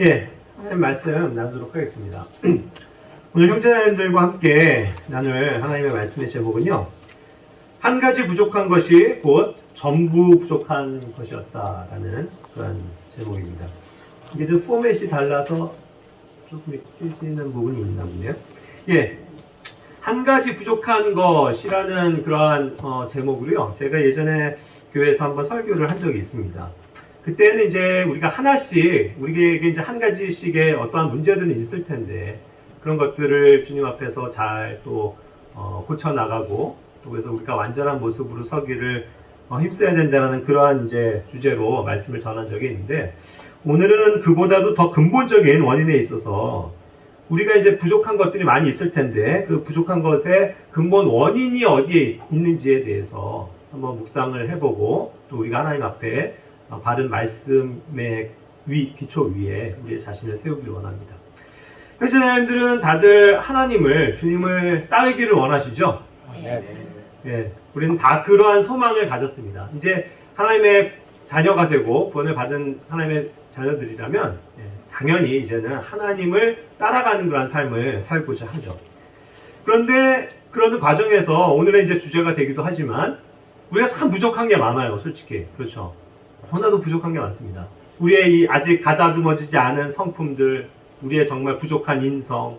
예, 하나님 말씀 나누도록 하겠습니다. 오늘 형제님들과 함께 나눌 하나님의 말씀의 제목은요, 한 가지 부족한 것이 곧 전부 부족한 것이었다라는 그런 제목입니다. 이게 좀 포맷이 달라서 조금 깨지는 부분이 있나 보네요. 예, 한 가지 부족한 것이라는 그러한 제목으로요, 제가 예전에 교회에서 한번 설교를 한 적이 있습니다. 그때는 이제 우리가 하나씩, 우리에게 이제 한 가지씩의 어떠한 문제들은 있을 텐데, 그런 것들을 주님 앞에서 잘 또 고쳐나가고, 또 그래서 우리가 완전한 모습으로 서기를 힘써야 된다는 그러한 이제 주제로 말씀을 전한 적이 있는데, 오늘은 그보다도 더 근본적인 원인에 있어서 우리가 이제 부족한 것들이 많이 있을 텐데, 그 부족한 것의 근본 원인이 어디에 있는지에 대해서 한번 묵상을 해보고, 또 우리가 하나님 앞에 바른 말씀의 기초 위에 우리의 자신을 세우기를 원합니다. 형제자매들은 다들 하나님을, 주님을 따르기를 원하시죠? 네. 예, 우리는 다 그러한 소망을 가졌습니다. 이제 하나님의 자녀가 되고 구원을 받은 하나님의 자녀들이라면 당연히 이제는 하나님을 따라가는 그런 삶을 살고자 하죠. 그런데 그러는 과정에서 오늘의 이제 주제가 되기도 하지만 우리가 참 부족한 게 많아요, 솔직히. 그렇죠. 하나도 부족한 게 많습니다. 우리의 이 아직 가다듬어지지 않은 성품들, 우리의 정말 부족한 인성,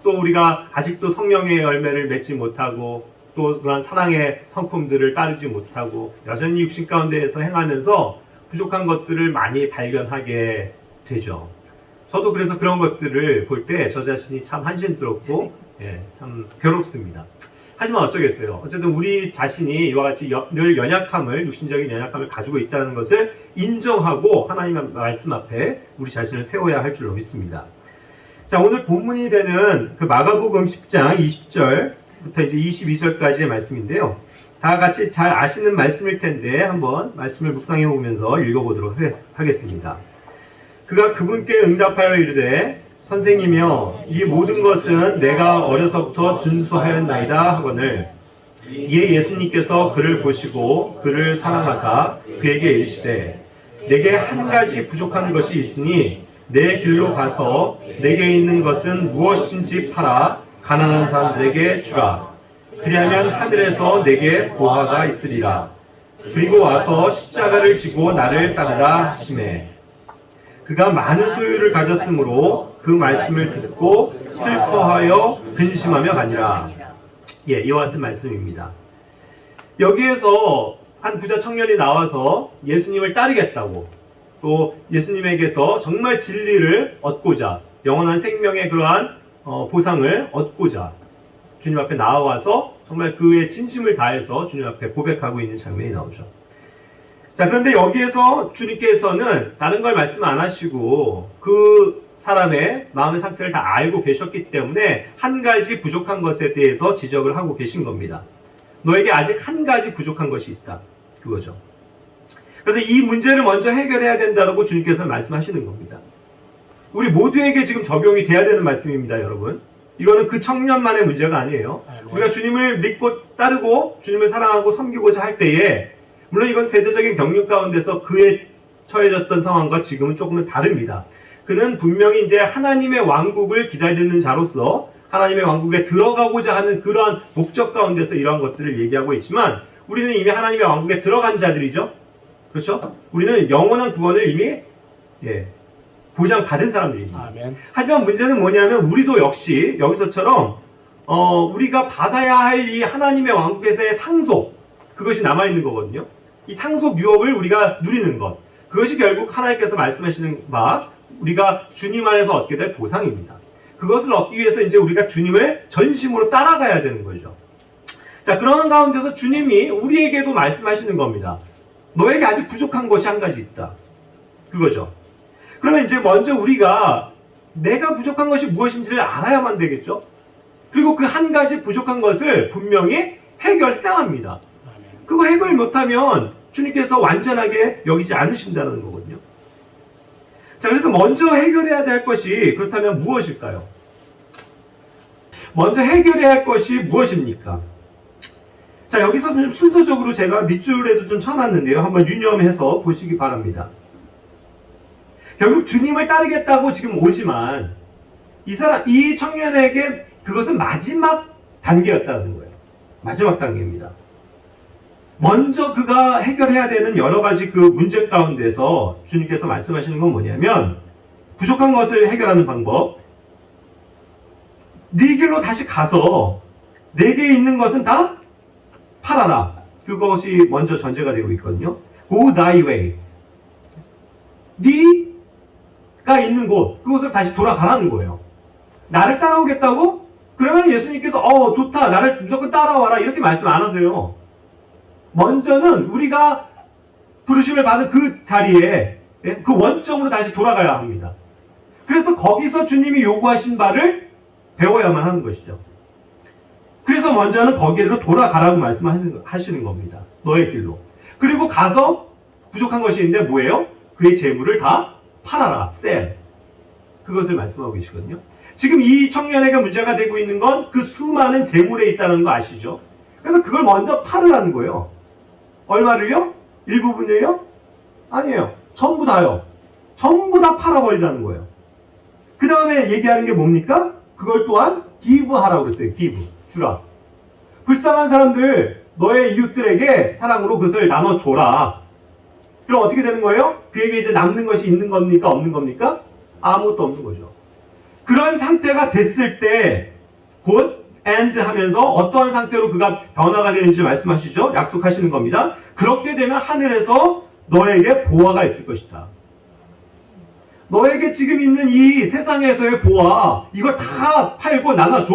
또 우리가 아직도 성령의 열매를 맺지 못하고, 또 그런 사랑의 성품들을 따르지 못하고, 여전히 육신 가운데에서 행하면서 부족한 것들을 많이 발견하게 되죠. 저도 그래서 그런 것들을 볼 때 저 자신이 참 한심스럽고, 참 괴롭습니다. 하지만 어쩌겠어요. 어쨌든 우리 자신이 이와 같이 늘 연약함을, 육신적인 연약함을 가지고 있다는 것을 인정하고 하나님의 말씀 앞에 우리 자신을 세워야 할 줄로 믿습니다. 자, 오늘 본문이 되는 그 마가복음 10장 20절부터 이제 22절까지의 말씀인데요. 다 같이 잘 아시는 말씀일 텐데 한번 말씀을 묵상해 보면서 읽어보도록 하겠습니다. 그가 그분께 응답하여 이르되 선생님이여, 이 모든 것은 내가 어려서부터 준수하였나이다 하거늘, 이에 예수님께서 그를 보시고 그를 사랑하사 그에게 이르시되 내게 한 가지 부족한 것이 있으니 내 길로 가서 내게 있는 것은 무엇이든지 팔아 가난한 사람들에게 주라. 그리하면 하늘에서 내게 보화가 있으리라. 그리고 와서 십자가를 지고 나를 따르라 하시매, 그가 많은 소유를 가졌으므로 그 말씀을 듣고 슬퍼하여 근심하며 가니라. 예, 이와 같은 말씀입니다. 여기에서 한 부자 청년이 나와서 예수님을 따르겠다고, 또 예수님에게서 정말 진리를 얻고자, 영원한 생명의 그러한 보상을 얻고자 주님 앞에 나와서 정말 그의 진심을 다해서 주님 앞에 고백하고 있는 장면이 나오죠. 자, 그런데 여기에서 주님께서는 다른 걸 말씀 안 하시고 그 사람의 마음의 상태를 다 알고 계셨기 때문에 한 가지 부족한 것에 대해서 지적을 하고 계신 겁니다. 너에게 아직 한 가지 부족한 것이 있다. 그거죠. 그래서 이 문제를 먼저 해결해야 된다고 주님께서 말씀하시는 겁니다. 우리 모두에게 지금 적용이 돼야 되는 말씀입니다, 여러분. 이거는 그 청년만의 문제가 아니에요. 우리가 주님을 믿고 따르고 주님을 사랑하고 섬기고자 할 때에, 물론 이건 세대적인 경륜 가운데서 그의 처해졌던 상황과 지금은 조금은 다릅니다. 그는 분명히 이제 하나님의 왕국을 기다리는 자로서 하나님의 왕국에 들어가고자 하는 그러한 목적 가운데서 이러한 것들을 얘기하고 있지만, 우리는 이미 하나님의 왕국에 들어간 자들이죠. 그렇죠? 우리는 영원한 구원을 이미 보장받은 사람들입니다. 아멘. 하지만 문제는 뭐냐면 우리도 역시 여기서처럼 우리가 받아야 할 이 하나님의 왕국에서의 상속, 그것이 남아있는 거거든요. 이 상속 유업을 우리가 누리는 것, 그것이 결국 하나님께서 말씀하시는 바 우리가 주님 안에서 얻게 될 보상입니다. 그것을 얻기 위해서 이제 우리가 주님을 전심으로 따라가야 되는 거죠. 자, 그러는 가운데서 주님이 우리에게도 말씀하시는 겁니다. 너에게 아직 부족한 것이 한 가지 있다. 그거죠. 그러면 이제 먼저 우리가 내가 부족한 것이 무엇인지를 알아야만 되겠죠. 그리고 그 한 가지 부족한 것을 분명히 해결해야 합니다. 그거 해결 못하면 주님께서 완전하게 여기지 않으신다는 거거든요. 자, 그래서 먼저 해결해야 될 것이 그렇다면 무엇일까요? 먼저 해결해야 할 것이 무엇입니까? 자, 여기서 좀 순서적으로 제가 밑줄에도 좀 쳐놨는데요. 한번 유념해서 보시기 바랍니다. 결국 주님을 따르겠다고 지금 오지만 이 청년에게 그것은 마지막 단계였다는 거예요. 마지막 단계입니다. 먼저 그가 해결해야 되는 여러 가지 그 문제 가운데서 주님께서 말씀하시는 건 뭐냐면, 부족한 것을 해결하는 방법, 네 길로 다시 가서 내게 있는 것은 다 팔아라. 그것이 먼저 전제가 되고 있거든요. Go thy way. 네가 있는 곳, 그곳을 다시 돌아가라는 거예요. 나를 따라오겠다고? 그러면 예수님께서 좋다, 나를 무조건 따라와라, 이렇게 말씀 안 하세요. 먼저는 우리가 부르심을 받은 그 자리에, 그 원점으로 다시 돌아가야 합니다. 그래서 거기서 주님이 요구하신 바를 배워야만 하는 것이죠. 그래서 먼저는 거기로 돌아가라고 말씀하시는 겁니다. 너의 길로. 그리고 가서 부족한 것이 있는데 뭐예요? 그의 재물을 다 팔아라. sell. 그것을 말씀하고 계시거든요. 지금 이 청년에게 문제가 되고 있는 건 그 수많은 재물에 있다는 거 아시죠? 그래서 그걸 먼저 팔으라는 거예요. 얼마를요? 일부분을요? 아니에요. 전부 다요. 전부 다 팔아버리라는 거예요. 그 다음에 얘기하는 게 뭡니까? 그걸 또한 give 하라고 그랬어요. give. 주라. 불쌍한 사람들, 너의 이웃들에게 사랑으로 그것을 나눠줘라. 그럼 어떻게 되는 거예요? 그에게 이제 남는 것이 있는 겁니까? 없는 겁니까? 아무것도 없는 거죠. 그런 상태가 됐을 때, 곧 and 하면서 어떠한 상태로 그가 변화가 되는지 말씀하시죠? 약속하시는 겁니다. 그렇게 되면 하늘에서 너에게 보화가 있을 것이다. 너에게 지금 있는 이 세상에서의 보화, 이걸 다 팔고 나눠줘.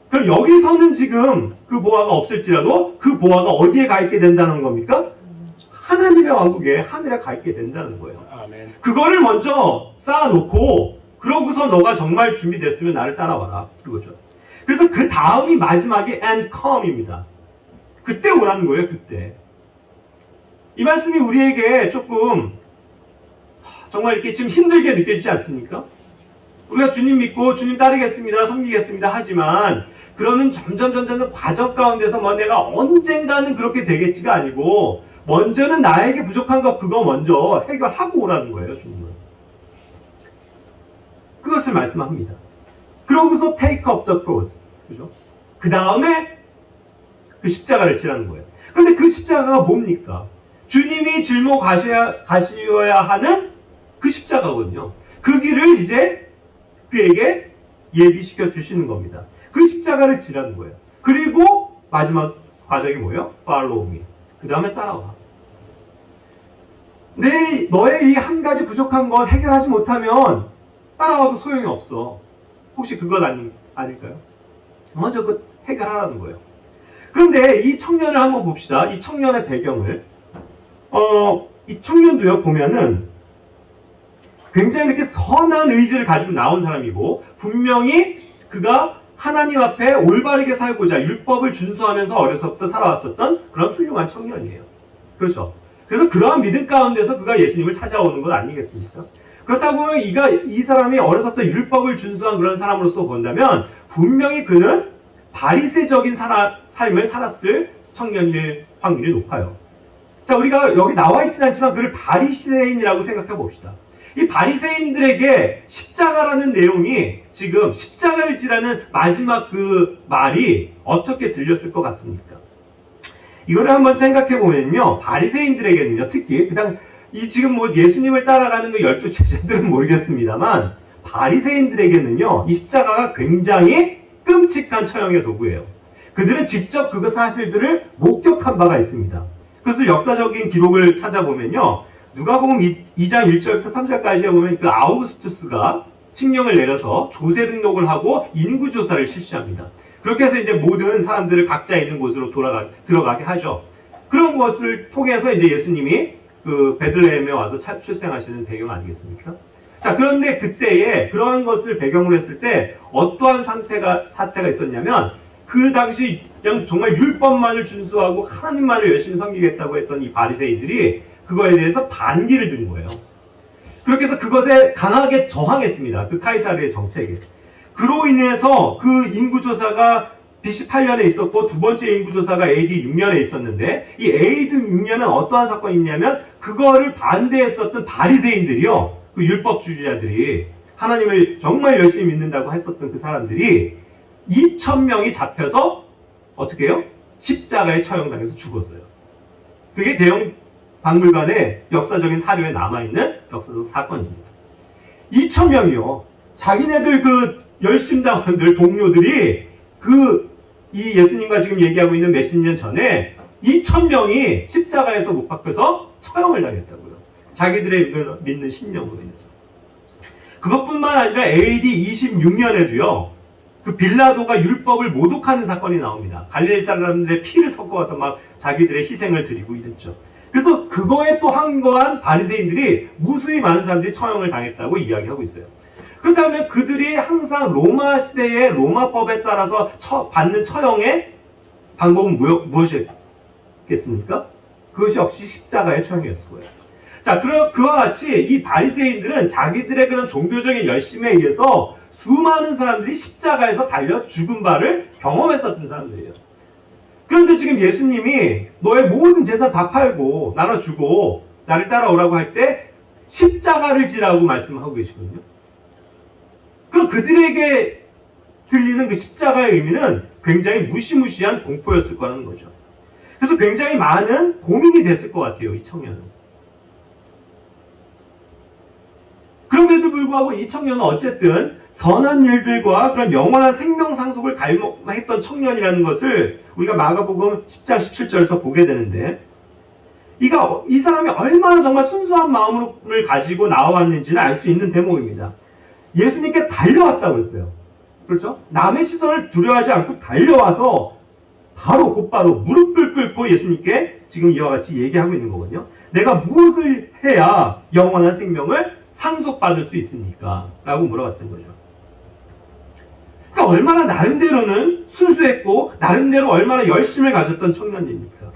그럼 여기서는 지금 그 보화가 없을지라도 그 보화가 어디에 가 있게 된다는 겁니까? 하나님의 왕국에, 하늘에 가 있게 된다는 거예요. 아멘. 그거를 먼저 쌓아놓고 그러고서 너가 정말 준비됐으면 나를 따라와라. 그거죠. 그래서 그 다음이 마지막에 and come입니다. 그때 오라는 거예요. 그때. 이 말씀이 우리에게 조금 정말 이렇게 지금 힘들게 느껴지지 않습니까? 우리가 주님 믿고 주님 따르겠습니다, 섬기겠습니다 하지만 그러는 점점 과정 가운데서 내가 언젠가는 그렇게 되겠지가 아니고 먼저는 나에게 부족한 것 그거 먼저 해결하고 오라는 거예요. 주님은. 그것을 말씀합니다. 그러고서 take up the cross. 그죠? 그 다음에 그 십자가를 지라는 거예요. 그런데 그 십자가가 뭡니까? 주님이 짊어 가셔야 하는 그 십자가거든요. 그 길을 이제 그에게 예비시켜 주시는 겁니다. 그 십자가를 지라는 거예요. 그리고 마지막 과정이 뭐예요? Follow me. 그 다음에 따라와. 너의 이 한 가지 부족한 것 해결하지 못하면 따라와도 소용이 없어. 혹시 그것 아닐까요? 먼저 그 해결하라는 거예요. 그런데 이 청년을 한번 봅시다. 이 청년의 배경을. 이 청년도요, 보면은 굉장히 이렇게 선한 의지를 가지고 나온 사람이고, 분명히 그가 하나님 앞에 올바르게 살고자 율법을 준수하면서 어려서부터 살아왔었던 그런 훌륭한 청년이에요. 그렇죠. 그래서 그러한 믿음 가운데서 그가 예수님을 찾아오는 것 아니겠습니까? 그렇다고 보면 이 사람이 어려서부터 율법을 준수한 그런 사람으로서 본다면 분명히 그는 바리새적인 삶을 살았을 청년일 확률이 높아요. 자, 우리가 여기 나와 있지는 않지만 그를 바리새인이라고 생각해 봅시다. 이 바리새인들에게 십자가라는 내용이 지금 십자가를 지라는 마지막 그 말이 어떻게 들렸을 것 같습니까? 이거를 한번 생각해 보면요, 바리새인들에게는요, 특히 지금 예수님을 따라가는 그 12 제자들은 모르겠습니다만 바리새인들에게는요, 이 십자가가 굉장히 끔찍한 처형의 도구예요. 그들은 직접 그 사실들을 목격한 바가 있습니다. 그것을 역사적인 기록을 찾아보면요, 누가복음 2장 1절부터 3절까지에 보면 그 아우구스투스가 칙령을 내려서 조세 등록을 하고 인구조사를 실시합니다. 그렇게 해서 이제 모든 사람들을 각자 있는 곳으로 들어가게 하죠. 그런 것을 통해서 이제 예수님이 그 베들레헴에 와서 출생하시는 배경 아니겠습니까? 자, 그런데 그때에 그러한 것을 배경으로 했을 때 어떠한 사태가 있었냐면, 그 당시 그냥 정말 율법만을 준수하고 하나님만을 열심히 섬기겠다고 했던 이 바리새인들이 그거에 대해서 반기를 든 거예요. 그렇게 해서 그것에 강하게 저항했습니다. 그 카이사르의 정책에. 그로 인해서 그 인구조사가 BC 8년에 있었고 두 번째 인구조사가 AD 6년에 있었는데, 이 AD 6년은 어떠한 사건이 있냐면 그거를 반대했었던 바리새인들이요, 그 율법주의자들이 하나님을 정말 열심히 믿는다고 했었던 그 사람들이 2,000명이 잡혀서 어떻게 해요? 십자가에 처형당해서 죽었어요. 그게 대형 박물관의 역사적인 사료에 남아있는 역사적 사건입니다. 2,000명이요. 자기네들 그 열심당원들 동료들이 이 예수님과 지금 얘기하고 있는 몇십 년 전에 2,000명이 십자가에서 못 박혀서 처형을 당했다고요. 자기들의 믿는 신념으로 인해서. 그것뿐만 아니라 AD 26년에도요. 그 빌라도가 율법을 모독하는 사건이 나옵니다. 갈릴리 사람들의 피를 섞어서 막 자기들의 희생을 드리고 이랬죠. 그래서 그거에 또 항거한 바리새인들이 무수히 많은 사람들이 처형을 당했다고 이야기하고 있어요. 그렇다면 그들이 항상 로마 시대의 로마법에 따라서 받는 처형의 방법은 무엇이겠습니까? 그것이 역시 십자가의 처형이었을 거예요. 자, 그와 같이 이 바리새인들은 자기들의 그런 종교적인 열심에 의해서 수많은 사람들이 십자가에서 달려 죽은 바를 경험했었던 사람들이에요. 그런데 지금 예수님이 너의 모든 재산 다 팔고 나눠주고 나를 따라오라고 할 때 십자가를 지라고 말씀하고 계시거든요. 그럼 그들에게 들리는 그 십자가의 의미는 굉장히 무시무시한 공포였을 거라는 거죠. 그래서 굉장히 많은 고민이 됐을 것 같아요, 이 청년은. 그럼에도 불구하고 이 청년은 어쨌든 선한 일들과 그런 영원한 생명 상속을 갈망했던 청년이라는 것을 우리가 마가복음 10장 17절에서 보게 되는데, 이 사람이 얼마나 정말 순수한 마음을 가지고 나와왔는지를 알 수 있는 대목입니다. 예수님께 달려왔다고 했어요. 그렇죠? 남의 시선을 두려워하지 않고 달려와서 곧바로 무릎을 꿇고 예수님께 지금 이와 같이 얘기하고 있는 거거든요. 내가 무엇을 해야 영원한 생명을 상속받을 수 있습니까? 라고 물어봤던 거죠. 그러니까 얼마나 나름대로는 순수했고 나름대로 얼마나 열심을 가졌던 청년입니까?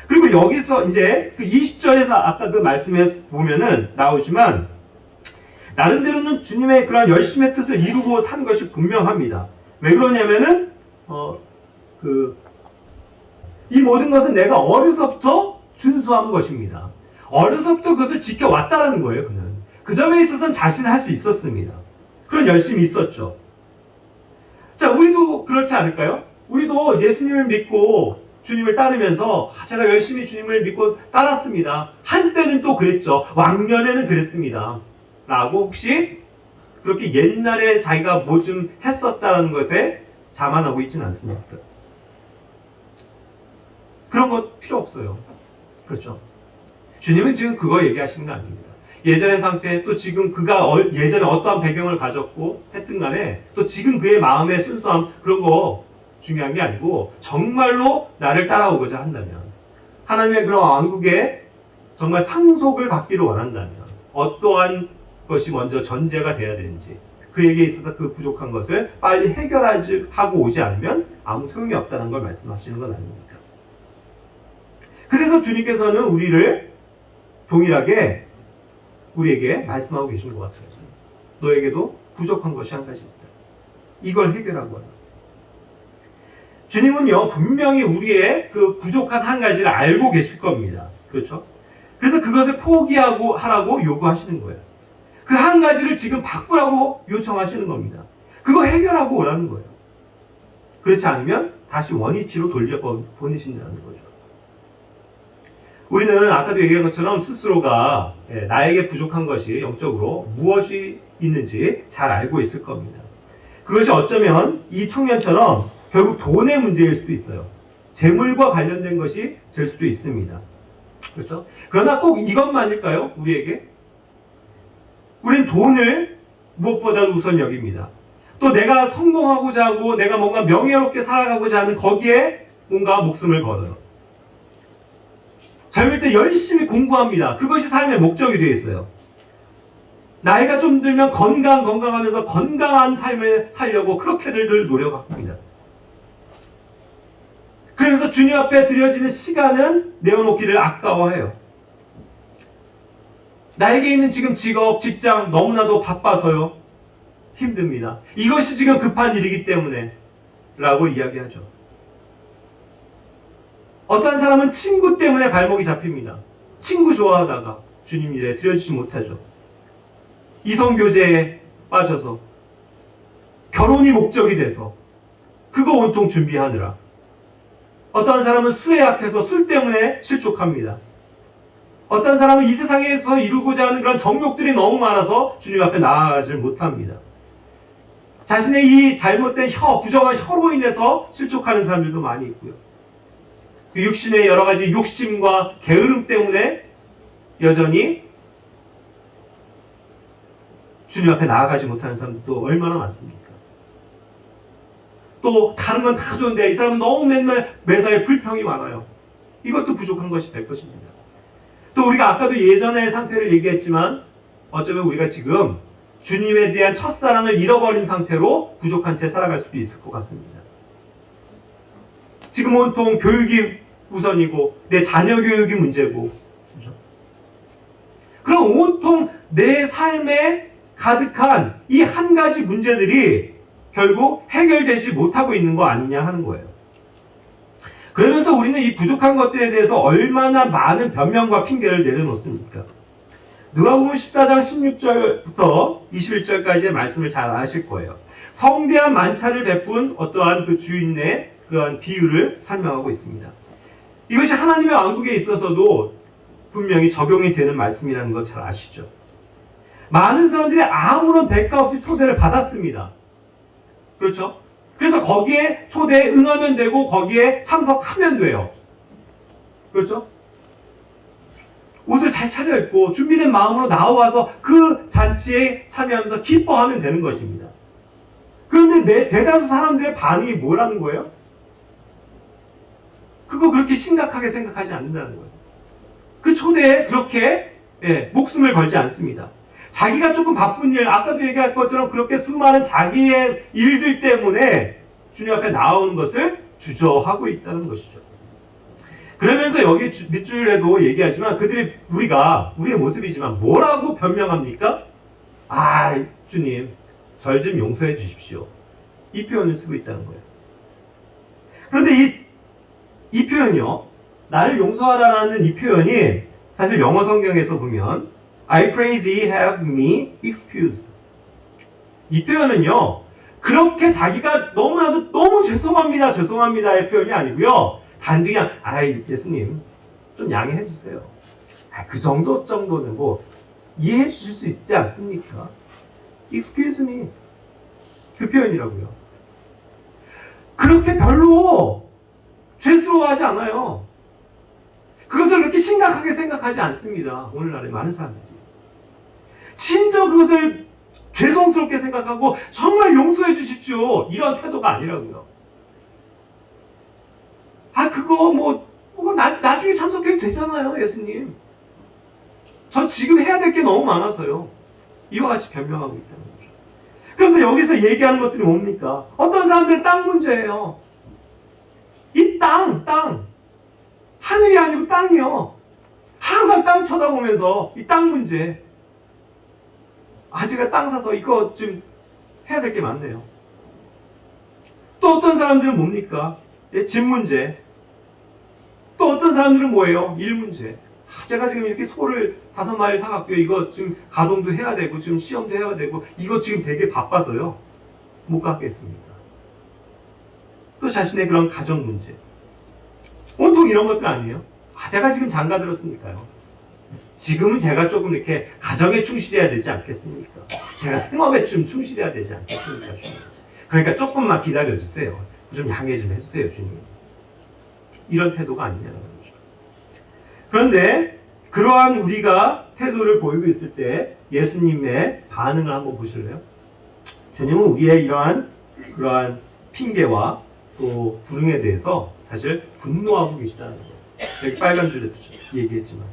그리고 여기서 이제 그 20절에서 아까 그 말씀에 보면은 나오지만 나름대로는 주님의 그런 열심의 뜻을 이루고 산 것이 분명합니다. 왜 그러냐면은 이 모든 것은 내가 어려서부터 준수한 것입니다. 어려서부터 그것을 지켜왔다라는 거예요. 그는 그 점에 있어서는 자신을 할 수 있었습니다. 그런 열심이 있었죠. 자, 우리도 그렇지 않을까요? 우리도 예수님을 믿고 주님을 따르면서 제가 열심히 주님을 믿고 따랐습니다. 한때는 또 그랬죠. 왕년에는 그랬습니다. 라고 혹시 그렇게 옛날에 자기가 뭐 좀 했었다는 것에 자만하고 있지는 않습니까? 그런 것 필요 없어요. 그렇죠? 주님은 지금 그거 얘기하시는 거 아닙니다. 예전의 상태, 또 지금 그가 예전에 어떠한 배경을 가졌고 했든 간에 또 지금 그의 마음의 순수함, 그런 거 중요한 게 아니고 정말로 나를 따라오고자 한다면, 하나님의 그런 왕국에 정말 상속을 받기를 원한다면 어떠한 것이 먼저 전제가 돼야 되는지, 그에게 있어서 그 부족한 것을 빨리 해결하고 오지 않으면 아무 소용이 없다는 걸 말씀하시는 건 아닙니까? 그래서 주님께서는 우리를 동일하게 우리에게 말씀하고 계신 것 같아요. 너에게도 부족한 것이 한 가지 있다. 이걸 해결하고 하라. 주님은요, 분명히 우리의 그 부족한 한 가지를 알고 계실 겁니다. 그렇죠? 그래서 그것을 포기하고 하라고 요구하시는 거예요. 그 한 가지를 지금 바꾸라고 요청하시는 겁니다. 그거 해결하고 오라는 거예요. 그렇지 않으면 다시 원위치로 돌려보내신다는 거죠. 우리는 아까도 얘기한 것처럼 스스로가 나에게 부족한 것이 영적으로 무엇이 있는지 잘 알고 있을 겁니다. 그것이 어쩌면 이 청년처럼 결국 돈의 문제일 수도 있어요. 재물과 관련된 것이 될 수도 있습니다. 그렇죠? 그러나 꼭 이것만일까요? 우리에게? 우린 돈을 무엇보다 우선 여깁니다. 또 내가 성공하고자 하고 내가 뭔가 명예롭게 살아가고자 하는 거기에 뭔가 목숨을 걸어요. 젊을 때 열심히 공부합니다. 그것이 삶의 목적이 되어 있어요. 나이가 좀 들면 건강하면서 건강한 삶을 살려고 그렇게들 노력합니다. 그래서 주님 앞에 드려지는 시간은 내어놓기를 아까워해요. 나에게 있는 지금 직업, 직장 너무나도 바빠서요. 힘듭니다. 이것이 지금 급한 일이기 때문에 라고 이야기하죠. 어떤 사람은 친구 때문에 발목이 잡힙니다. 친구 좋아하다가 주님 일에 드려지지 못하죠. 이성교제에 빠져서 결혼이 목적이 돼서 그거 온통 준비하느라 어떤 사람은 술에 약해서 술 때문에 실족합니다. 어떤 사람은 이 세상에서 이루고자 하는 그런 정욕들이 너무 많아서 주님 앞에 나아가질 못합니다. 자신의 이 잘못된 부정한 혀로 인해서 실족하는 사람들도 많이 있고요. 그 육신의 여러 가지 욕심과 게으름 때문에 여전히 주님 앞에 나아가지 못하는 사람도 얼마나 많습니까? 또 다른 건 다 좋은데 이 사람은 너무 맨날 매사에 불평이 많아요. 이것도 부족한 것이 될 것입니다. 또 우리가 아까도 예전의 상태를 얘기했지만 어쩌면 우리가 지금 주님에 대한 첫사랑을 잃어버린 상태로 부족한 채 살아갈 수도 있을 것 같습니다. 지금 온통 교육이 우선이고 내 자녀 교육이 문제고, 그렇죠? 그럼 온통 내 삶에 가득한 이 한 가지 문제들이 결국 해결되지 못하고 있는 거 아니냐 하는 거예요. 그러면서 우리는 이 부족한 것들에 대해서 얼마나 많은 변명과 핑계를 내려놓습니까? 누가복음 14장 16절부터 21절까지의 말씀을 잘 아실 거예요. 성대한 만찬을 베푼 어떠한 그 주인의 그러한 비유를 설명하고 있습니다. 이것이 하나님의 왕국에 있어서도 분명히 적용이 되는 말씀이라는 거 잘 아시죠? 많은 사람들이 아무런 대가 없이 초대를 받았습니다. 그렇죠? 그래서 거기에 초대에 응하면 되고 거기에 참석하면 돼요. 그렇죠? 옷을 잘 차려입고 준비된 마음으로 나와서 그 잔치에 참여하면서 기뻐하면 되는 것입니다. 그런데 대다수 사람들의 반응이 뭐라는 거예요? 그거 그렇게 심각하게 생각하지 않는다는 거예요. 그 초대에 그렇게 목숨을 걸지 않습니다. 자기가 조금 바쁜 일, 아까도 얘기할 것처럼 그렇게 수많은 자기의 일들 때문에 주님 앞에 나오는 것을 주저하고 있다는 것이죠. 그러면서 여기 밑줄에도 얘기하지만 우리의 모습이지만 뭐라고 변명합니까? 아, 주님, 절 좀 용서해 주십시오. 이 표현을 쓰고 있다는 거예요. 그런데 이 표현이요, 나를 용서하라는 이 표현이 사실 영어 성경에서 보면 I pray thee have me excused. 이 표현은요, 그렇게 자기가 너무나도 너무 죄송합니다의 표현이 아니고요, 단지 그냥 예수님 좀 양해해 주세요. 그 정도는 뭐 이해해 주실 수 있지 않습니까? Excuse me. 그 표현이라고요. 그렇게 별로 죄스러워하지 않아요. 그것을 그렇게 심각하게 생각하지 않습니다. 오늘날의 많은 사람들이. 진짜 그것을 죄송스럽게 생각하고 정말 용서해 주십시오. 이런 태도가 아니라고요. 그거 나중에 참석해도 되잖아요, 예수님. 저 지금 해야 될 게 너무 많아서요. 이와 같이 변명하고 있다는 거죠. 그래서 여기서 얘기하는 것들이 뭡니까? 어떤 사람들은 땅 문제예요. 이 땅. 하늘이 아니고 땅이요. 항상 땅 쳐다보면서 이 땅 문제. 제가 땅 사서 이거 좀 해야 될 게 많네요. 또 어떤 사람들은 뭡니까? 집 문제. 또 어떤 사람들은 뭐예요? 일 문제. 제가 지금 이렇게 소를 5마리 사갖고요. 이거 지금 가동도 해야 되고, 지금 시험도 해야 되고, 이거 지금 되게 바빠서요. 못 갖겠습니다. 또 자신의 그런 가정 문제. 온통 이런 것들 아니에요? 제가 지금 장가 들었으니까요. 지금은 제가 조금 이렇게 가정에 충실해야 되지 않겠습니까? 제가 생업에 좀 충실해야 되지 않겠습니까, 주님? 그러니까 조금만 기다려주세요. 좀 양해 좀 해주세요, 주님. 이런 태도가 아니냐는 거죠. 그런데 그러한 우리가 태도를 보이고 있을 때 예수님의 반응을 한번 보실래요? 주님은 우리의 그러한 핑계와 또 불응에 대해서 사실 분노하고 계시다는 거예요. 여기 빨간 줄에 얘기했지만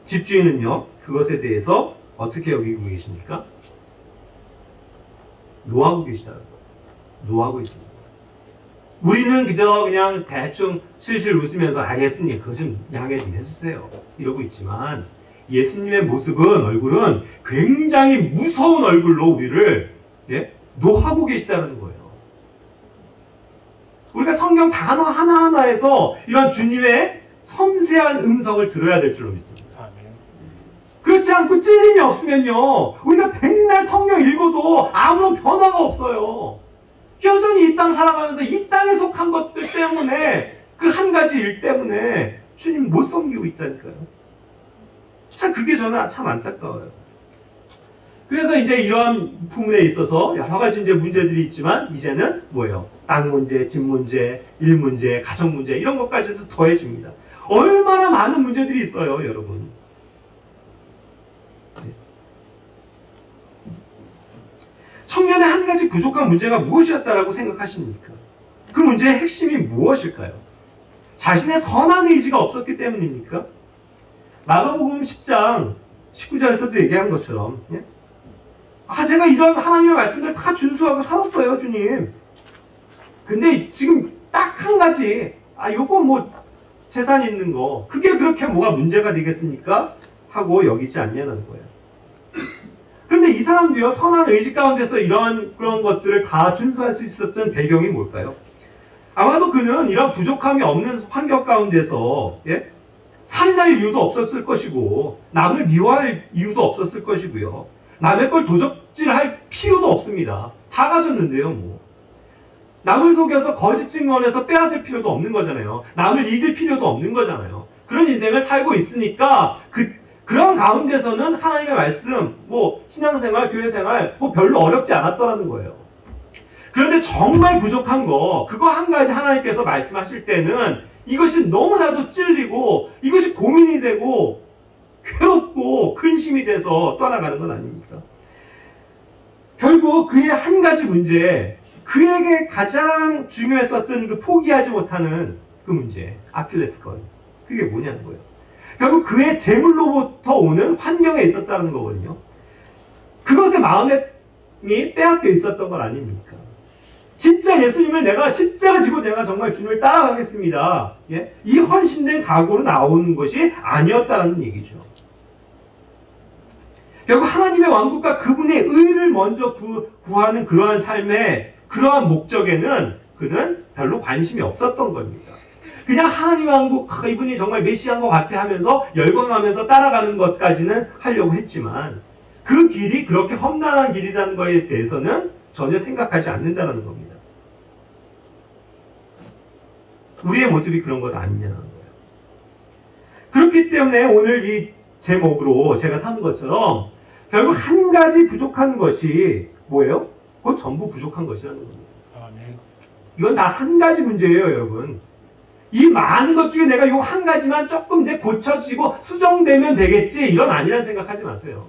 집주인은요, 그것에 대해서 어떻게 여기고 계십니까? 노하고 계시다는 거예요. 노하고 있습니다. 우리는 그냥 대충 실실 웃으면서 예수님 그거 좀 양해 좀 해주세요 이러고 있지만 예수님의 얼굴은 굉장히 무서운 얼굴로 우리를 노하고 계시다는 거예요. 우리가 성경 단어 하나하나에서 이런 주님의 섬세한 음성을 들어야 될 줄로 믿습니다. 그렇지 않고 찔림이 없으면요, 우리가 백날 성경 읽어도 아무런 변화가 없어요. 여전히 이 땅 살아가면서 이 땅에 속한 것들 때문에, 그 한 가지 일 때문에 주님 못 섬기고 있다니까요. 참 그게 저는 참 안타까워요. 그래서 이제 이러한 부분에 있어서 여러 가지 이제 문제들이 있지만, 이제는 뭐예요? 땅 문제, 집 문제, 일 문제, 가정 문제, 이런 것까지도 더해집니다. 얼마나 많은 문제들이 있어요, 여러분. 청년의 한 가지 부족한 문제가 무엇이었다라고 생각하십니까? 그 문제의 핵심이 무엇일까요? 자신의 선한 의지가 없었기 때문입니까? 마가복음 10장 19절에서도 얘기한 것처럼, 예? 제가 이런 하나님의 말씀들 다 준수하고 살았어요, 주님. 근데 지금 딱 한 가지, 요거 뭐 재산 있는 거, 그게 그렇게 뭐가 문제가 되겠습니까? 하고 여기지 않냐는 거예요. 그런데 이 사람도요, 선한 의지 가운데서 이러한 그런 것들을 다 준수할 수 있었던 배경이 뭘까요? 아마도 그는 이런 부족함이 없는 환경 가운데서, 예? 살인할 이유도 없었을 것이고, 남을 미워할 이유도 없었을 것이고요. 남의 걸 도적질할 필요도 없습니다. 다 가졌는데요, 뭐. 남을 속여서 거짓 증언해서 빼앗을 필요도 없는 거잖아요. 남을 이길 필요도 없는 거잖아요. 그런 인생을 살고 있으니까 그런 가운데서는 하나님의 말씀, 뭐 신앙생활, 교회생활 뭐 별로 어렵지 않았더라는 거예요. 그런데 정말 부족한 거, 그거 한 가지 하나님께서 말씀하실 때는 이것이 너무나도 찔리고 이것이 고민이 되고 괴롭고 근심이 돼서 떠나가는 건 아닙니까? 결국 그의 한 가지 문제, 그에게 가장 중요했었던 그 포기하지 못하는 그 문제, 아킬레스건, 그게 뭐냐는 거예요. 결국 그의 재물로부터 오는 환경에 있었다는 거거든요. 그것에 마음이 빼앗겨 있었던 건 아닙니까? 진짜 예수님을 내가 십자가 지고 내가 정말 주님을 따라가겠습니다, 예? 이 헌신된 각오로 나오는 것이 아니었다는 얘기죠. 결국 하나님의 왕국과 그분의 의를 먼저 구하는 그러한 삶의 그러한 목적에는 그는 별로 관심이 없었던 겁니다. 그냥 하나님의 왕국, 이분이 정말 메시아인 것 같아 하면서 열광하면서 따라가는 것까지는 하려고 했지만, 그 길이 그렇게 험난한 길이라는 것에 대해서는 전혀 생각하지 않는다는 겁니다. 우리의 모습이 그런 것 아니냐는 거예요. 그렇기 때문에 오늘 이 제목으로 제가 삼은 것처럼 결국 한 가지 부족한 것이 뭐예요? 그건 전부 부족한 것이라는 겁니다. 이건 다 한 가지 문제예요, 여러분. 이 많은 것 중에 내가 이 한 가지만 조금 이제 고쳐지고 수정되면 되겠지, 이런 아니라는 생각하지 마세요.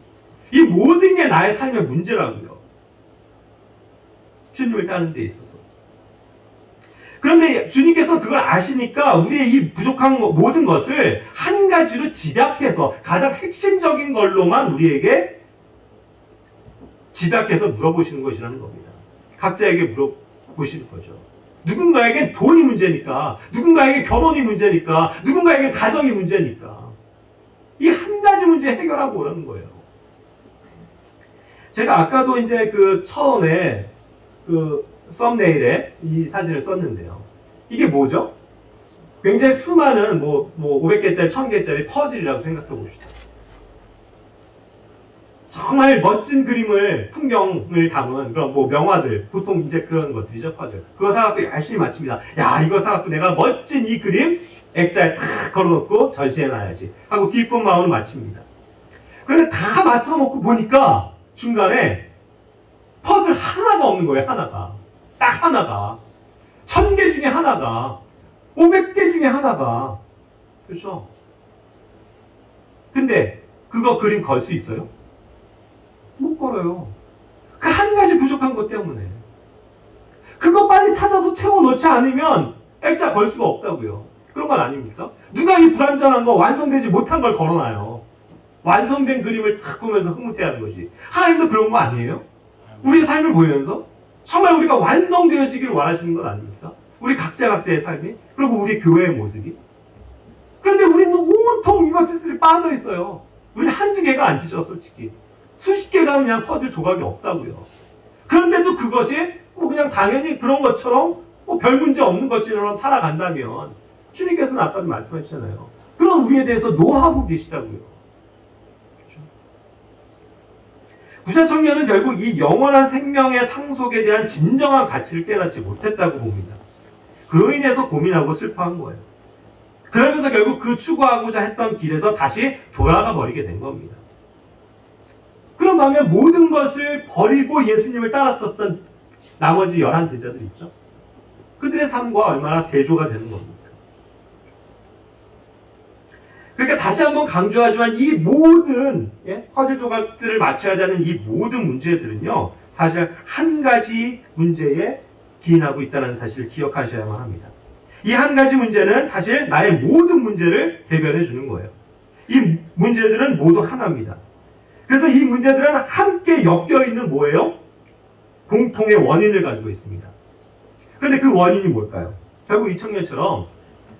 이 모든 게 나의 삶의 문제라고요. 주님을 따르는 데 있어서. 그런데 주님께서 그걸 아시니까 우리의 이 부족한 모든 것을 한 가지로 집약해서 가장 핵심적인 걸로만 우리에게 집약해서 물어보시는 것이라는 겁니다. 각자에게 물어보시는 거죠. 누군가에겐 돈이 문제니까, 누군가에게 결혼이 문제니까, 누군가에게 가정이 문제니까, 이 한 가지 문제 해결하고 오라는 거예요. 제가 아까도 이제 처음에 썸네일에 이 사진을 썼는데요. 이게 뭐죠? 굉장히 수많은 500개짜리, 1000개짜리 퍼즐이라고 생각해 봅시다. 정말 멋진 그림을, 풍경을 담은 그런 명화들, 보통 이제 그런 것들이죠, 퍼즐. 그거 사갖고 열심히 맞춥니다. 야, 이거 사갖고 내가 멋진 이 그림 액자에 탁 걸어놓고 전시해놔야지 하고 기쁜 마음으로 마칩니다. 그런데 다 맞춰놓고 보니까 중간에 퍼즐 하나가 없는 거예요, 하나가. 딱 하나가. 1000개 중에 하나가. 500개 중에 하나가. 그렇죠? 근데 그거 그림 걸 수 있어요? 못 걸어요. 그 한 가지 부족한 것 때문에. 그거 빨리 찾아서 채워놓지 않으면 액자 걸 수가 없다고요. 그런 건 아닙니까? 누가 이 불완전한 거, 완성되지 못한 걸 걸어놔요. 완성된 그림을 탁 보면서 흐뭇해하는 거지. 하나님도 그런 거 아니에요? 우리의 삶을 보면서 정말 우리가 완성되어지기를 원하시는 건 아닙니까? 우리 각자의 삶이, 그리고 우리 교회의 모습이. 그런데 우리는 온통 이것들이 빠져 있어요. 우리는 한두 개가 아니죠, 솔직히. 수십 개가 그냥 퍼즐 조각이 없다고요. 그런데도 그것이 그냥 당연히 그런 것처럼 별 문제 없는 것처럼 살아간다면 주님께서는 아까도 말씀하셨잖아요. 그런 우리에 대해서 노하고 계시다고요. 그렇죠? 부자 청년은 결국 이 영원한 생명의 상속에 대한 진정한 가치를 깨닫지 못했다고 봅니다. 그로 인해서 고민하고 슬퍼한 거예요. 그러면서 결국 그 추구하고자 했던 길에서 다시 돌아가 버리게 된 겁니다. 그런 다음에 모든 것을 버리고 예수님을 따랐었던 나머지 11 제자들 있죠. 그들의 삶과 얼마나 대조가 되는 겁니까? 그러니까 다시 한번 강조하지만 이 모든 퍼즐 조각들을 맞춰야 되는 이 모든 문제들은요, 사실 한 가지 문제에 기인하고 있다는 사실을 기억하셔야만 합니다. 이 한 가지 문제는 사실 나의 모든 문제를 대변해 주는 거예요. 이 문제들은 모두 하나입니다. 그래서 이 문제들은 함께 엮여 있는 뭐예요? 공통의 원인을 가지고 있습니다. 그런데 그 원인이 뭘까요? 결국 이 청년처럼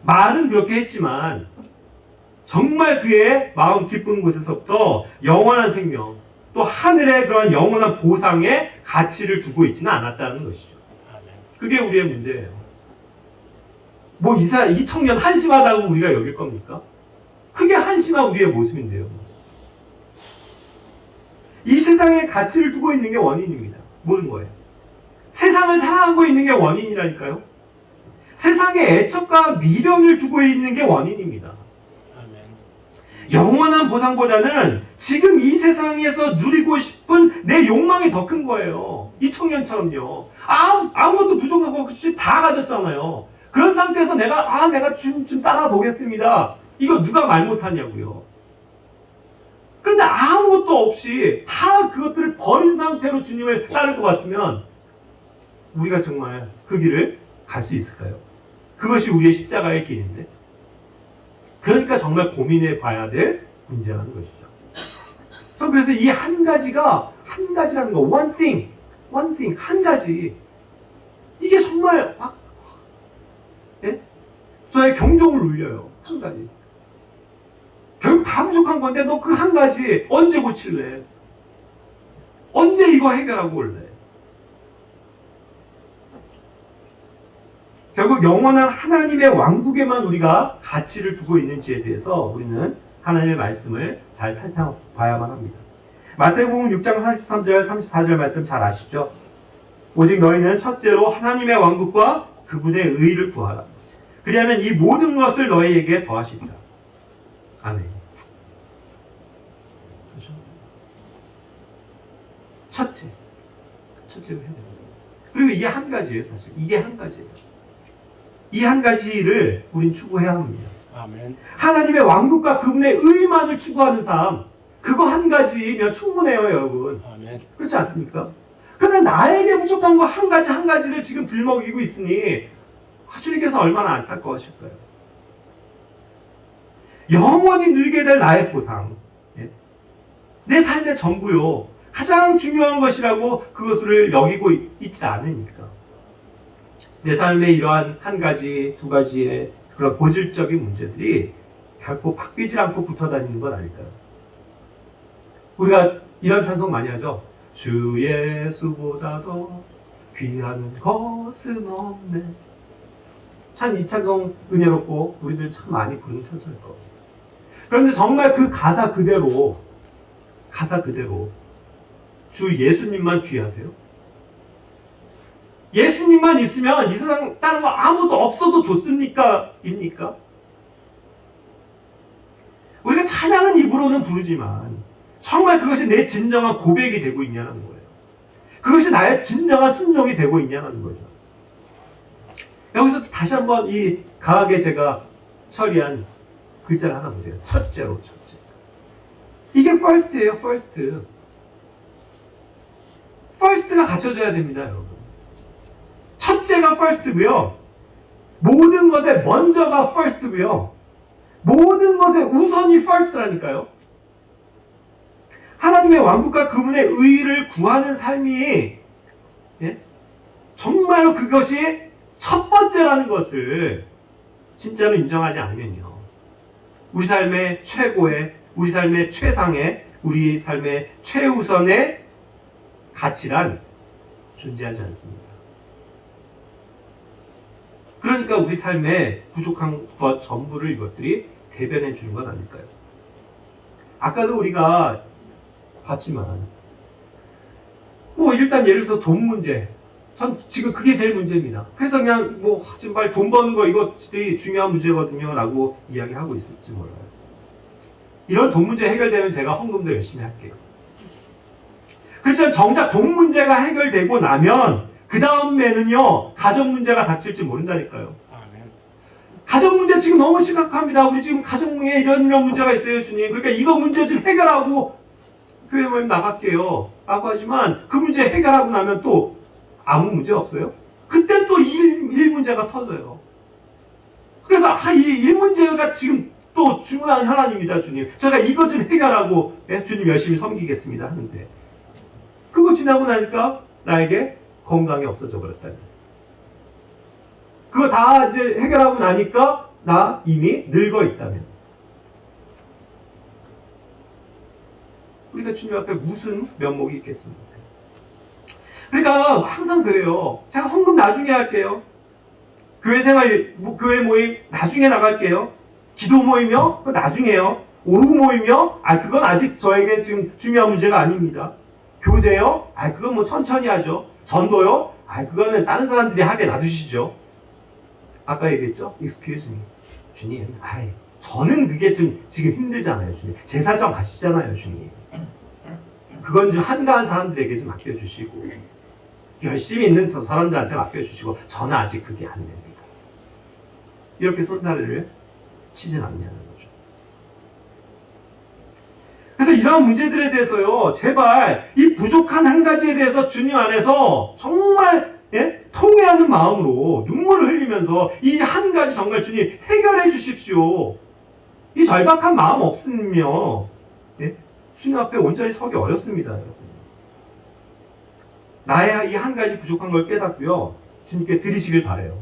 말은 그렇게 했지만 정말 그의 마음 깊은 곳에서부터 영원한 생명, 또 하늘의 그런 영원한 보상에 가치를 두고 있지는 않았다는 것이죠. 그게 우리의 문제예요. 뭐 이 청년 한심하다고 우리가 여길 겁니까? 그게 한심한 우리의 모습인데요. 이 세상에 가치를 두고 있는 게 원인입니다. 모든 거예요. 세상을 사랑하고 있는 게 원인이라니까요. 세상에 애착과 미련을 두고 있는 게 원인입니다. 영원한 보상보다는 지금 이 세상에서 누리고 싶은 내 욕망이 더 큰 거예요. 이 청년처럼요. 아무것도 부족한 거 없이 다 가졌잖아요. 그런 상태에서 내가 좀 따라 보겠습니다. 이거 누가 말 못하냐고요. 그런데 아무것도 없이 다 그것들을 버린 상태로 주님을 따를 것 같으면 우리가 정말 그 길을 갈 수 있을까요? 그것이 우리의 십자가의 길인데. 그러니까 정말 고민해 봐야 될 문제라는 것이죠. 전 그래서 이 한 가지라는 거, one thing, 한 가지. 이게 정말 저의 경종을 울려요. 한 가지. 결국 다 부족한 건데 너 그 한 가지 언제 고칠래? 언제 이거 해결하고 올래? 결국 영원한 하나님의 왕국에만 우리가 가치를 두고 있는지에 대해서 우리는 하나님의 말씀을 잘 살펴봐야만 합니다. 마태복음 6장 33절 34절 말씀 잘 아시죠? 오직 너희는 첫째로 하나님의 왕국과 그분의 의의를 구하라. 그리하면 이 모든 것을 너희에게 더하시리라. 아멘. 그렇죠? 첫째로 해야 됩니다. 그리고 이게 한 가지예요, 사실. 이게 한 가지예요. 이 한 가지를 우린 추구해야 합니다. 아멘. 하나님의 왕국과 그분의 의만을 추구하는 삶, 그거 한 가지면 충분해요, 여러분. 아멘. 그렇지 않습니까? 그런데 나에게 부족한 거 한 가지를 지금 들먹이고 있으니 주님께서 얼마나 안타까우실까요? 영원히 누리게 될 나의 보상, 내 삶의 전부요, 가장 중요한 것이라고 그것을 여기고 있지 않으니까 내 삶의 이러한 한 가지, 두 가지의 그런 본질적인 문제들이 결코 바뀌질 않고 붙어 다니는 건 아닐까요? 우리가 이런 찬송 많이 하죠. 주 예수보다도 귀한 것은 없네. 참 이 찬송 은혜롭고 우리들 참 많이 부르는 찬송일 겁니다. 그런데 정말 그 가사 그대로 주 예수님만 귀하세요? 예수님만 있으면 이 세상 다른 거 아무도 없어도 좋습니까? 입니까? 우리가 찬양은 입으로는 부르지만 정말 그것이 내 진정한 고백이 되고 있냐는 거예요. 그것이 나의 진정한 순종이 되고 있냐는 거죠. 여기서 다시 한번 이 강하게 제가 처리한 글자를 하나 보세요. 첫째. 이게 first예요, first. first가 갖춰져야 됩니다, 여러분. 첫째가 first고요. 모든 것의 먼저가 first고요. 모든 것의 우선이 first라니까요. 하나님의 왕국과 그분의 의의를 구하는 삶이 정말로 그것이 첫 번째라는 것을 진짜로 인정하지 않으면요. 우리 삶의 최고의, 우리 삶의 최상의, 우리 삶의 최우선의 가치란 존재하지 않습니다. 그러니까 우리 삶에 부족한 것 전부를 이것들이 대변해 주는 건 아닐까요? 아까도 우리가 봤지만 뭐 일단 예를 들어서 돈 문제. 전 지금 그게 제일 문제입니다. 그래서 그냥 뭐 정말 돈 버는 거 이거 되게 중요한 문제거든요 라고 이야기하고 있을지 몰라요. 이런 돈 문제 해결되면 제가 헌금도 열심히 할게요. 그렇지만 정작 돈 문제가 해결되고 나면 그 다음에는요 가정 문제가 닥칠지 모른다니까요. 가정 문제 지금 너무 심각합니다. 우리 지금 가정에 이런 문제가 있어요, 주님. 그러니까 이거 문제 좀 해결하고 교회 모임 나갈게요 라고 하지만 그 문제 해결하고 나면 또 아무 문제 없어요. 그때 또 일 문제가 터져요. 그래서 일 문제가 지금 또 중요한 하나님이다, 주님. 제가 이거 좀 해결하고 주님 열심히 섬기겠습니다 하는데 그거 지나고 나니까 나에게 건강이 없어져 버렸다니. 그거 다 이제 해결하고 나니까 나 이미 늙어 있다면 우리가 주님 앞에 무슨 면목이 있겠습니까? 그러니까 항상 그래요. 제가 헌금 나중에 할게요. 교회 생활, 교회 모임 나중에 나갈게요. 기도 모임이요? 그거 나중에요. 오후 모임이요? 그건 아직 저에게 지금 중요한 문제가 아닙니다. 교제요? 그건 뭐 천천히 하죠. 전도요? 그거는 다른 사람들이 하게 놔두시죠. 아까 얘기했죠? Excuse me. 주님, 저는 그게 지금 힘들잖아요, 주님. 제 사정 아시잖아요, 주님. 그건 좀 한가한 사람들에게 좀 맡겨주시고 열심히 있는 사람들한테 맡겨주시고 저는 아직 그게 안 됩니다. 이렇게 손사래를 치진 않냐는 거죠. 그래서 이러한 문제들에 대해서요, 제발 이 부족한 한 가지에 대해서 주님 안에서 정말 통회하는 마음으로 눈물을 흘리면서 이 한 가지 정말 주님 해결해 주십시오. 이 절박한 마음 없으면 주님 앞에 온전히 서기 어렵습니다, 여러분. 나의 이 한 가지 부족한 걸 깨닫고요, 주님께 드리시길 바라요.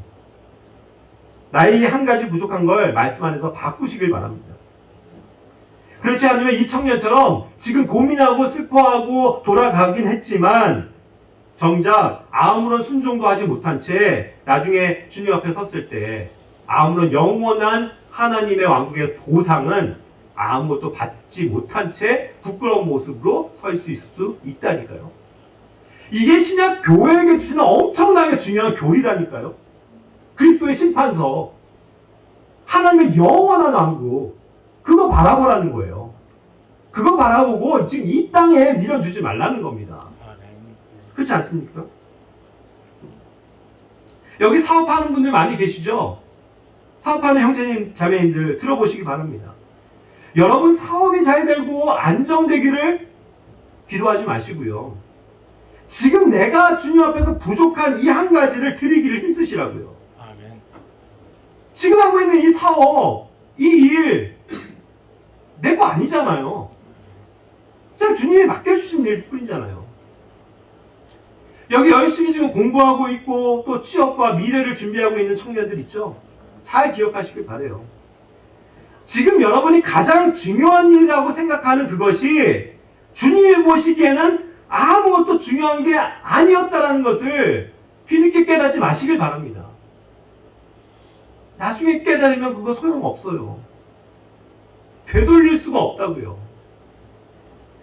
나의 이 한 가지 부족한 걸 말씀 안에서 바꾸시길 바랍니다. 그렇지 않으면 이 청년처럼 지금 고민하고 슬퍼하고 돌아가긴 했지만 정작 아무런 순종도 하지 못한 채 나중에 주님 앞에 섰을 때 아무런 영원한 하나님의 왕국의 보상은 아무것도 받지 못한 채 부끄러운 모습으로 서 있을 수 있다니까요. 이게 신약 교회에게 주시는 엄청나게 중요한 교리라니까요. 그리스도의 심판서, 하나님의 영원한 왕국, 그거 바라보라는 거예요. 그거 바라보고 지금 이 땅에 밀어주지 말라는 겁니다. 그렇지 않습니까? 여기 사업하는 분들 많이 계시죠? 사업하는 형제님, 자매님들 들어보시기 바랍니다. 여러분 사업이 잘 되고 안정되기를 기도하지 마시고요. 지금 내가 주님 앞에서 부족한 이 한 가지를 드리기를 힘쓰시라고요. 아멘. 지금 하고 있는 이 사업, 이 일, 내 거 아니잖아요. 그냥 주님이 맡겨주신 일 뿐이잖아요. 여기 열심히 지금 공부하고 있고 또 취업과 미래를 준비하고 있는 청년들 있죠? 잘 기억하시길 바라요. 지금 여러분이 가장 중요한 일이라고 생각하는 그것이 주님이 보시기에는 아무것도 중요한 게 아니었다는 것을 뒤늦게 깨닫지 마시길 바랍니다. 나중에 깨달으면 그거 소용없어요. 되돌릴 수가 없다고요.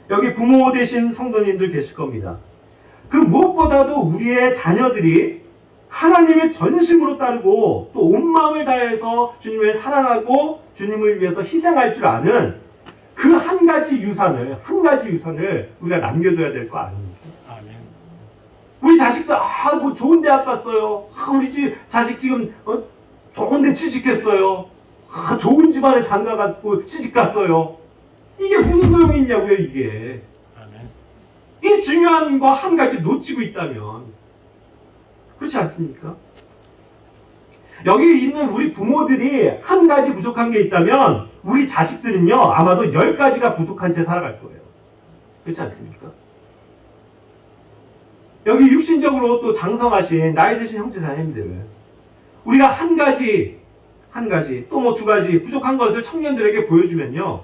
여기 부모 되신 성도님들 계실 겁니다. 그 무엇보다도 우리의 자녀들이 하나님을 전심으로 따르고 또 온 마음을 다해서 주님을 사랑하고 주님을 위해서 희생할 줄 아는 그 한 가지 유산을 우리가 남겨줘야 될 거 아닙니까? 아멘. 우리 자식들 뭐 좋은 대학 갔어요. 우리 자식 지금 좋은 데 취직했어요. 좋은 집안에 장가 갔고 시집 갔어요. 이게 무슨 소용이 있냐고요, 이게. 아멘. 이 중요한 거 한 가지 놓치고 있다면 그렇지 않습니까? 여기 있는 우리 부모들이 한 가지 부족한 게 있다면 우리 자식들은요 아마도 10가지가 부족한 채 살아갈 거예요. 그렇지 않습니까? 여기 육신적으로 또 장성하신 나이 드신 형제 자매님들, 우리가 한 가지 또 뭐 2가지 부족한 것을 청년들에게 보여주면요,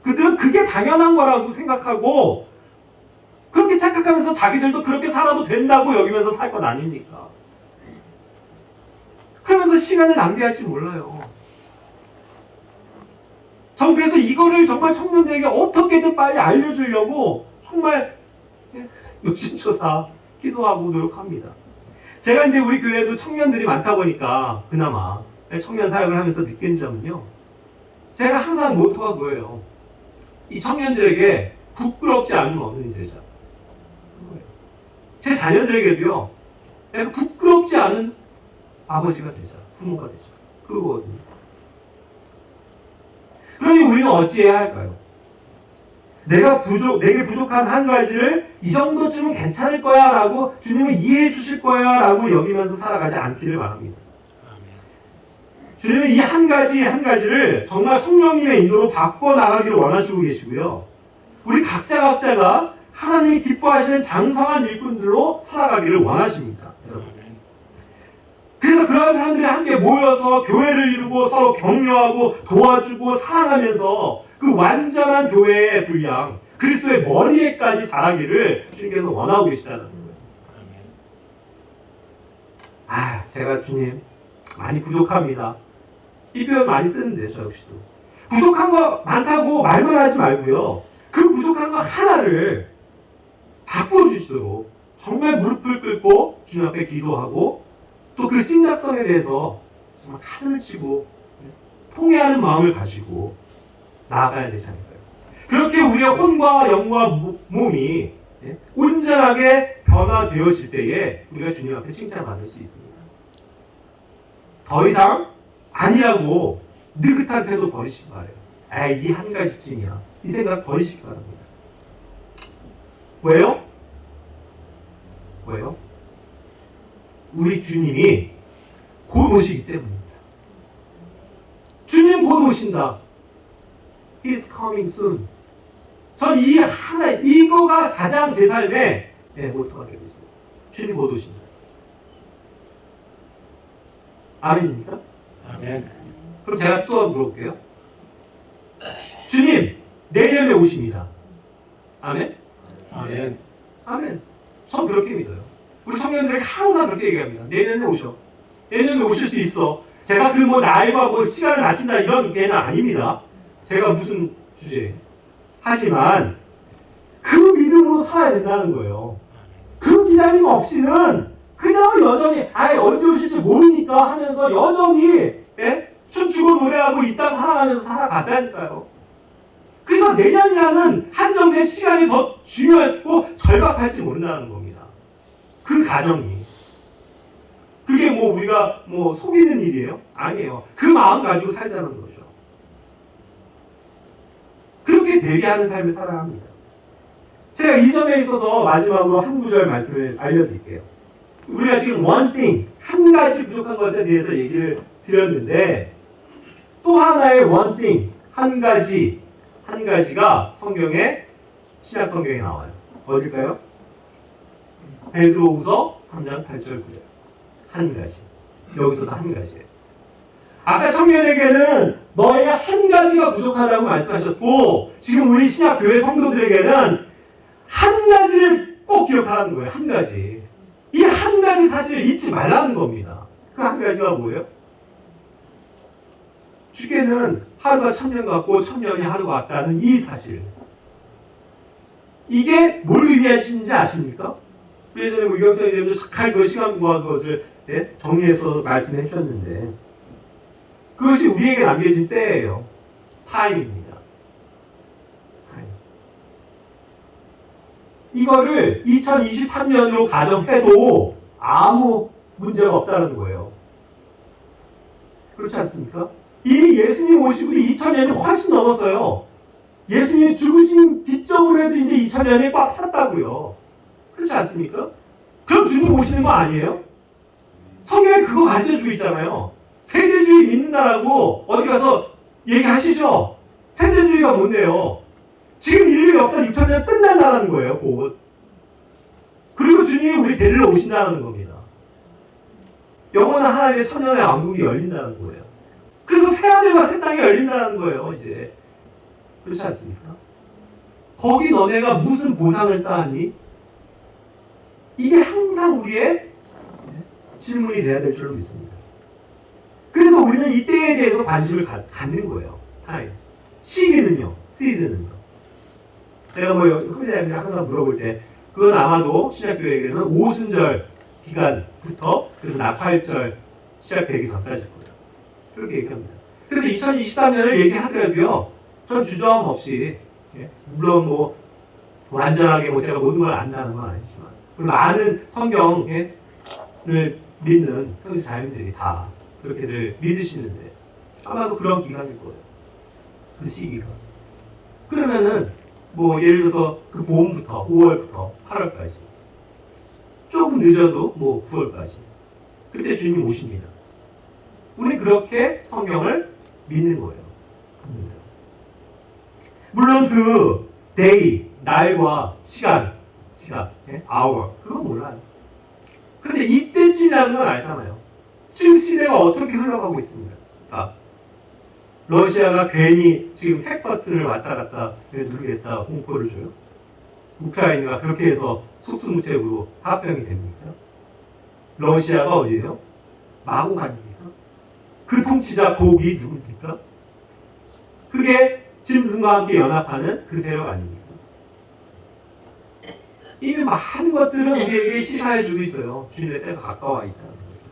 그들은 그게 당연한 거라고 생각하고 그렇게 착각하면서 자기들도 그렇게 살아도 된다고 여기면서 살 것 아닙니까? 그러면서 시간을 낭비할지 몰라요. 전 그래서 이거를 정말 청년들에게 어떻게든 빨리 알려주려고 정말 노심초사 기도하고 노력합니다. 제가 이제 우리 교회도 청년들이 많다 보니까 그나마 청년 사역을 하면서 느낀 점은요. 제가 항상 모토가 그거예요. 이 청년들에게 부끄럽지 않은 어른이 되자. 그거예요. 제 자녀들에게도요. 내가 부끄럽지 않은 아버지가 되자. 부모가 되자. 그거거든요. 그러니 우리는 어찌해야 할까요? 내게 부족한 한 가지를 이 정도쯤은 괜찮을 거야 라고 주님은 이해해 주실 거야 라고 여기면서 살아가지 않기를 바랍니다. 주님은 이 한 가지를 정말 성령님의 인도로 바꿔나가기를 원하시고 계시고요. 우리 각자가 하나님이 기뻐하시는 장성한 일꾼들로 살아가기를 원하십니다. 그래서 그런 사람들이 함께 모여서 교회를 이루고 서로 격려하고 도와주고 사랑하면서 그 완전한 교회의 분량, 그리스도의 머리에까지 자라기를 주님께서 원하고 계시다는 거예요. 제가 주님 많이 부족합니다. 이 표현 많이 쓰는데 저 역시도 부족한 거 많다고 말만 하지 말고요. 그 부족한 거 하나를 바꿔주시도록 정말 무릎을 꿇고 주님 앞에 기도하고 또 그 심각성에 대해서 정말 가슴을 치고 통회하는 마음을 가지고 나아가야 되지 않을까요? 그렇게 우리의 혼과 영과 몸이 온전하게 변화되어질 때에 우리가 주님 앞에 칭찬받을 수 있습니다. 더 이상 아니라고 느긋한 태도 버리시기 바래요. 이 한 가지쯤이야. 이 생각 버리시기 바랍니다. 왜요? 우리 주님이 곧 오시기 때문입니다. 주님 곧 오신다. He's coming soon. 전 이거가 가장 제 삶의 모토가 되고 있어요. 주님 곧 오신다. 아멘입니까? 아멘. 그럼 제가 또 한번 물어볼게요. 주님, 내년에 오십니다. 아멘? 아멘. 아멘. 전 그렇게 믿어요. 우리 청년들에게 항상 그렇게 얘기합니다. 내년에 오셔. 내년에 오실 수 있어. 제가 그 날과 시간을 맞춘다 이런 게는 아닙니다. 제가 무슨 주제. 하지만 그 믿음으로 살아야 된다는 거예요. 그 기다림 없이는 그냥 여전히 언제 오실지 모르니까 하면서 여전히 춤추고 노래하고 이 땅 살아가면서 살아갔다니까요. 그래서 내년이라는 한정된 시간이 더 중요하고 절박할지 모른다는 겁니다. 그 가정이. 그게 우리가 속이는 일이에요? 아니에요. 그 마음 가지고 살자는 거죠. 그렇게 대비하는 삶을 살아야 합니다. 제가 이 점에 있어서 마지막으로 한 구절 말씀을 알려드릴게요. 우리가 지금 one thing, 한 가지 부족한 것에 대해서 얘기를 드렸는데 또 하나의 one thing, 한 가지가 신약 성경에 나와요. 어딜까요? 베드로후서 3장 8절 9절. 한 가지. 여기서도 한 가지예요. 아까 청년에게는 너희가 한 가지가 부족하다고 말씀하셨고 지금 우리 신약 교회 성도들에게는 한 가지를 꼭 기억하라는 거예요. 한 가지. 이 한 가지 사실을 잊지 말라는 겁니다. 그 한 가지가 뭐예요? 주께는 하루가 천년 같고 천년이 하루가 같다는 이 사실. 이게 뭘 의미하시는지 아십니까? 예전에 유경선이 되면서 그 시간과 그것을 정리해서 말씀해 주셨는데 그것이 우리에게 남겨진 때예요. 타임입니다. 타임. 이거를 2023년으로 가정해도 아무 문제가 없다는 거예요. 그렇지 않습니까? 이미 예수님 오시고 2000년이 훨씬 넘었어요. 예수님이 죽으신 기점으로 해도 이제 2000년이 꽉 찼다고요. 그렇지 않습니까? 그럼 주님 오시는 거 아니에요? 성경에 그거 가르쳐주고 있잖아요. 세대주의 믿는다라고 어디 가서 얘기하시죠? 세대주의가 뭔데요? 지금 인류 역사 2000년 끝난다는 거예요, 곧. 그리고 주님이 우리 데리러 오신다는 겁니다. 영원한 하나님의 천년의 왕국이 열린다는 거예요. 그래서 새하늘과 새 땅이 열린다는 거예요, 이제. 그렇지 않습니까? 거기 너네가 무슨 보상을 쌓았니? 이게 항상 우리의 질문이 돼야 될 줄로 믿습니다. 그래서 우리는 이 때에 대해서 관심을 갖는 거예요. 타임. 시기는요, 시즌은요. 제가 후배자님들 항상 물어볼 때 그건 아마도 신약교회에게는 오순절 기간부터 그래서 나팔절 시작되기 전까지일 거예요. 그렇게 얘기합니다. 그래서 2023년을 얘기하더라도요, 전 주저함 없이, 물론 뭐 완전하게 뭐 제가 모든 걸 안다는 건 아니지만, 많은 성경을 믿는 형제 자매들이 다 그렇게들 믿으시는데 아마도 그런 기간일 거예요. 그 시기가. 그러면은 뭐 예를 들어서 그 봄부터 5월부터 8월까지, 조금 늦어도 뭐 9월까지, 그때 주님 오십니다. 우리 그렇게 성경을 믿는 거예요. 물론 그 day, 날과 시간, hour, 그건 몰라요. 그런데 이때쯤이라는 건 알잖아요. 지금 시대가 어떻게 흘러가고 있습니다. 러시아가 괜히 지금 핵 버튼을 왔다 갔다 누르겠다 공포를 줘요. 우크라이나가 그렇게 해서 속수무책으로 합병이 됩니까? 러시아가 어디예요? 마국 아닙니까? 그 통치자 고기 누굽니까? 그게 짐승과 함께 연합하는 그 세력 아닙니까? 이미 많은 것들은 우리에게 시사해주고 있어요. 주님의 때가 가까워 있다는 것을.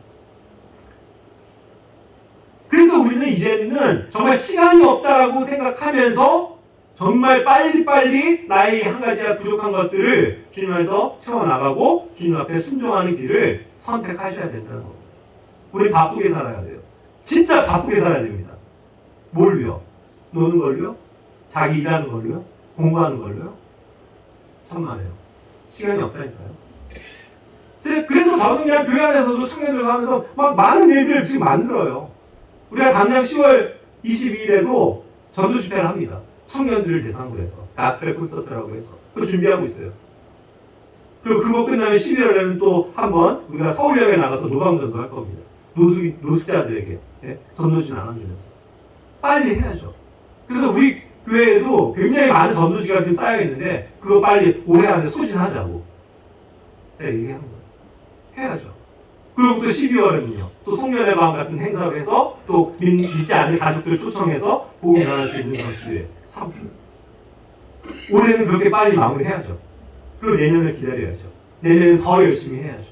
그래서 우리는 이제는 정말 시간이 없다라고 생각하면서 정말 빨리빨리 나의 한 가지 부족한 것들을 주님 안에서 채워나가고 주님 앞에 순종하는 길을 선택하셔야 된다는 겁니다. 우리 바쁘게 살아야 돼요. 진짜 바쁘게 살아야 됩니다. 뭘로요? 노는 걸로요? 자기 일하는 걸로요? 공부하는 걸로요? 천만에요. 시간이 없다니까요. 그래서 저는 그냥 교회 안에서도 청년들과 하면서 막 많은 일들을 지금 만들어요. 우리가 당장 10월 22일에도 전도 집회를 합니다. 청년들을 대상으로 해서 가스펠 콘서트라고 해서 그거 준비하고 있어요. 그리고 그거 끝나면 11월에는 또 한번 우리가 서울역에 나가서 노방전도 할 겁니다. 노숙자들에게 전도지 나눠주면서 빨리 해야죠. 그래서 우리 교회에도 굉장히 많은 전도지가 지금 쌓여 있는데 그거 빨리 올해 안에 소진하자고 제가 얘기하는 거예요. 해야죠. 그리고 또 12월에는요. 또 송년회 방 같은 행사를 해서 또 믿지 않는 가족들을 초청해서 복음 전할 수 있는 그런 기회. 올해는 그렇게 빨리 마무리해야죠. 그리고 내년을 기다려야죠. 내년은 더 열심히 해야죠.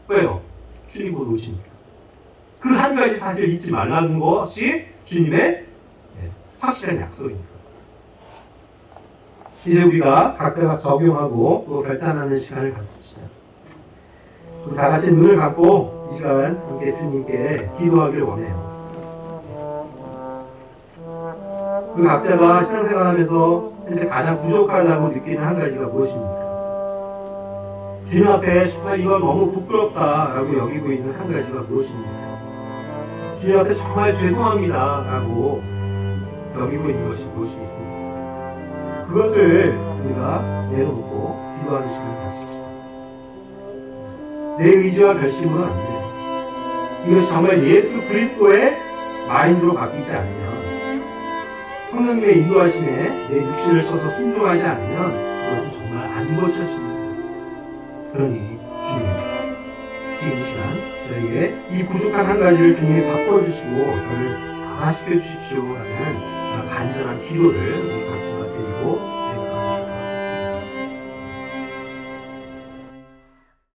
왜요? 주님 곧 오시니까. 그 한 가지 사실 잊지 말라는 것이 주님의 확실한 약속입니다. 이제 우리가 각자가 적용하고 또 결단하는 시간을 갖습시다. 우리 다 같이 눈을 감고 이 시간 함께 주님께 기도하기를 원해요. 우리 각자가 신앙생활하면서 현재 가장 부족하다고 느끼는 한 가지가 무엇입니까? 주님 앞에 정말 이건 너무 부끄럽다라고 여기고 있는 한 가지가 무엇입니까? 주님 앞에 정말 죄송합니다라고 여기고 있는 것이 무엇이 있습니까? 그것을 우리가 내려놓고 기도하는 시간을 가집시다. 내 의지와 결심으로 안 돼요. 이것이 정말 예수 그리스도의 마인드로 바뀌지 않으면, 성령님의 인도하심에 내 육신을 쳐서 순종하지 않으면 그것은 정말 안 고쳐집니다. 그러니 주님, 지금 이 시간 저에게 이 부족한 한 가지를 주님이 바꿔주시고 저를 강화시켜 주십시오 라는 간절한 기도를 우리 각자가 드리고